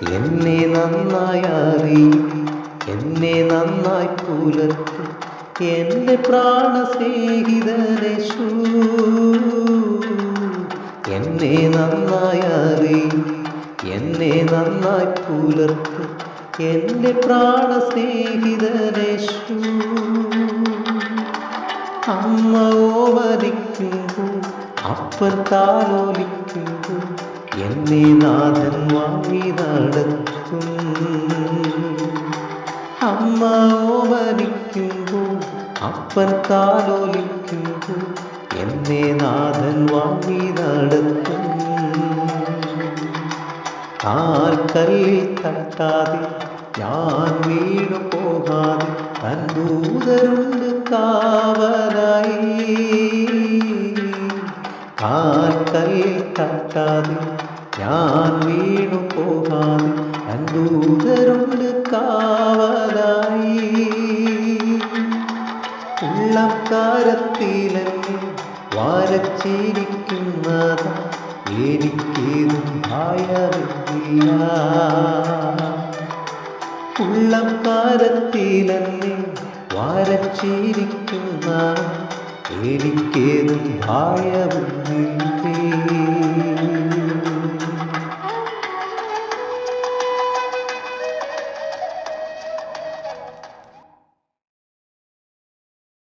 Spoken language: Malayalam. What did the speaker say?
എന്നെ നന്നായി അറിയും, എന്നെ നന്നായി പുലർത്തും എൻ്റെ പ്രാണസ്നേഹിതനേശു. എന്നെ നന്നായി അറിയും, എന്നെ നന്നായി പുലർത്തും എൻ്റെ പ്രാണസ്നേഹിതനേശു. അമ്മ ഓമനിക്കുമ്പോൾ അപ്പൻ താലോലിക്കുമ്പോൾ എന്നെ നാഥൻ വാങ്ങി നടത്തും. അമ്മ ഓമനിക്കുമ്പോൾ അപ്പൻ താലോലിക്കുമ്പോൾ എന്നെ നാഥൻ വാങ്ങി നടത്തും. കാൽക്കല്ലിൽ തട്ടാതെ ഞാൻ വീണു പോകാതെ തൻ ദൂതരുണ്ട് കാവലായി. കാൽക്കല്ലിൽ തട്ടാതെ ഞാൻ വീണു പോകാതെ തൻ ദൂതരുണ്ട് കാവലായി. ഉള്ളക്കാരത്തിലെന്നെ വരച്ചിരിക്കുന്നതാ എനിക്കേതും ഭയമില്ല. ഉള്ളക്കാരത്തിലെന്നെ വരച്ചിരിക്കുന്ന എനിക്കേതും ഭയമില്ല.